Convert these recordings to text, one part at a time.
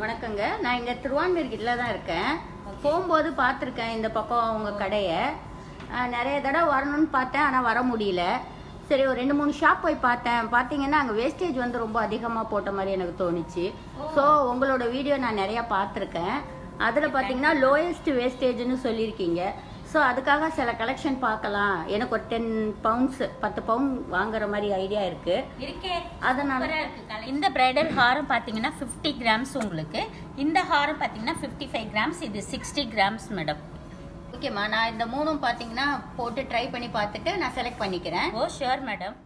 வணக்கங்க. நான் இங்கே திருவான்மியூர்கிட்ட தான் இருக்கேன். போகும்போது பார்த்துருக்கேன் இந்த பக்கம் உங்கள் கடையை. நிறைய தடவை வரணும்னு பார்த்தேன், ஆனால் வர முடியல. சரி, ஒரு 2-3 ஷாப் போய் பார்த்தேன். பார்த்தீங்கன்னா அங்கே வேஸ்டேஜ் வந்து ரொம்ப அதிகமாக போட்ட மாதிரி எனக்கு தோணுச்சு. ஸோ உங்களோட வீடியோ நான் நிறையா பார்த்துருக்கேன். அதில் பார்த்தீங்கன்னா லோயஸ்ட் வேஸ்டேஜ்னு சொல்லியிருக்கீங்க. ஸோ அதுக்காக சில கலெக்ஷன் பார்க்கலாம். எனக்கு ஒரு 10 பவுண்ட்ஸ் 10 பவுண்ட் வாங்குற மாதிரி ஐடியா இருக்கு. அதனால இந்த பிரைடல் ஹாரம் பார்த்தீங்கன்னா 50 கிராம்ஸ் உங்களுக்கு. இந்த ஹாரம் பார்த்தீங்கன்னா 55 கிராம்ஸ். இது 60 கிராம்ஸ் மேடம். ஓகேம்மா, நான் இந்த மூணும் பார்த்தீங்கன்னா போட்டு ட்ரை பண்ணி பார்த்துட்டு நான் செலக்ட் பண்ணிக்கிறேன். ஓ ஷுர் மேடம்.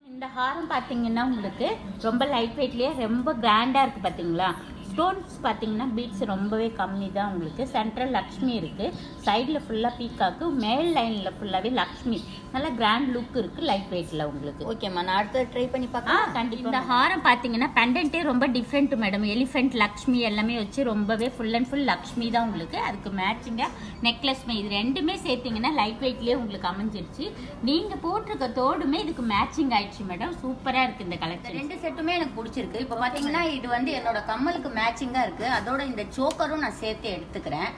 இந்த ஹாரம் பார்த்தீங்கன்னா உங்களுக்கு ரொம்ப லைட் வெயிட்லேயே ரொம்ப கிராண்டாக இருக்குது பார்த்தீங்களா. ஸ்டோன்ஸ் பார்த்தீங்கன்னா பீட்ஸ் ரொம்பவே கம்மி தான் உங்களுக்கு. சென்ட்ரல் லக்ஷ்மி இருக்குது, சைடில் ஃபுல்லாக பீக்காக்கு, மேல் லைனில் ஃபுல்லாகவே லக்ஷ்மி. நல்லா கிராண்ட் லுக் இருக்குது லைட் வெயிட்டில் உங்களுக்கு. ஓகேம்மா, நான் அடுத்து ட்ரை பண்ணி பார்க்கலாம். கண்டிப்பாக. இந்த ஹாரம் பார்த்தீங்கன்னா பெண்டன்ட்டே ரொம்ப டிஃப்ரெண்ட் மேடம். எலிஃபென்ட் லக்ஷ்மி எல்லாமே வச்சு ரொம்பவே ஃபுல் அண்ட் ஃபுல் லக்ஷ்மி தான் உங்களுக்கு. அதுக்கு மேட்சிங்காக நெக்லஸ்மே இது ரெண்டுமே சேர்த்திங்கன்னா லைட் வெயிட்லேயே உங்களுக்கு அமைஞ்சிருச்சு. நீங்கள் போட்டிருக்க தோடுமே இதுக்கு மேட்சிங் ஆயிடுச்சு மேடம். சூப்பராக இருக்குது இந்த கலெக்ஷன். 2 செட்டுமே எனக்கு பிடிச்சிருக்கு. இப்போ பார்த்தீங்கன்னா இது வந்து என்னோட கம்மலுக்கு மேட்சிங்கா இருக்கு. அதோட இந்த சோக்கரும் நான் சேர்த்து எடுத்துக்கிறேன்.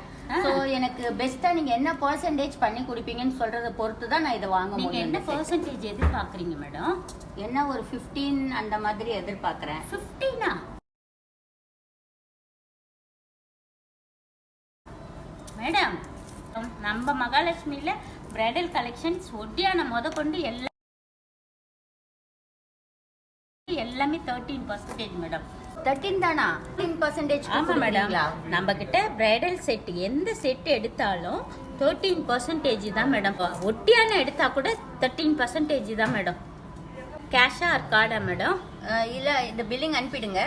சோ எனக்கு பெஸ்டா நீங்க என்ன பெர்சன்டேஜ் பண்ணி கொடுப்பீங்கன்னு சொல்றத பொறுத்து தான் நான் இதை வாங்க முடியும். நீங்க என்ன பெர்சன்டேஜ் எதிர்பார்க்கறீங்க மேடம்? என்ன ஒரு 15 அந்த மாதிரி எதிர்பார்க்கறேன். 15ஆ? மேடம், நம்ம மகாலட்சுமியில பிரைடல் கலெக்ஷன்ஸ் ஒட்டியான கொண்டு எல்லாமே 13% மேடம். 13 தானா? 13% ஆமா மேடம். நம்ம கிட்ட பிரைடல் செட் எந்த செட் எடுத்தாலும் 13% தான் மேடம். ஒட்டியான எடுத்தா கூட 13% தான் மேடம். கேஷா ஆர் கார்டா மேடம்? இல்ல, இந்த பில்லிங் அனுப்பிடுங்க.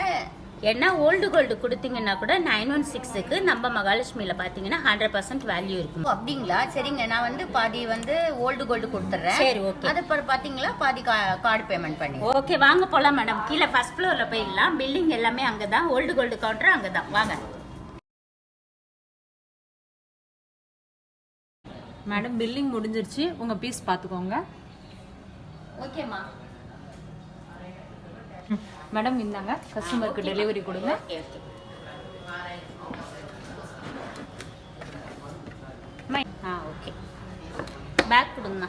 ஏன்னா ஓல்டு கோல்டு கொடுத்தீங்கன்னா கூட 916க்கு நம்ம மகாலட்சுமியில பாத்தீங்கன்னா 100% வேல்யூ இருக்கும். அப்படிங்களா? சரிங்க, நான் வந்து பாதி வந்து ஓல்டு கோல்டு கொடுத்துறேன். சரி, ஓகே. அது பாத்தீங்களா பாதி கார்டு பேமெண்ட் பண்ணி. ஓகே, வாங்க போலாம் மேடம். கீழே ஃபர்ஸ்ட் ஃப்ளோர்ல போயிடலாம். பில்லிங் எல்லாமே அங்கதான். ஓல்டு கோல்டு கவுண்டர் அங்கதான். வாங்க மேடம். பில்லிங் முடிஞ்சிருச்சு, உங்க பீஸ் பாத்துக்கோங்க. ஓகேம்மா. மேடம் இந்தாங்க, கஸ்டமருக்கு டெலிவரி கொடுங்க. ஓகே, பேக் கொடுங்க.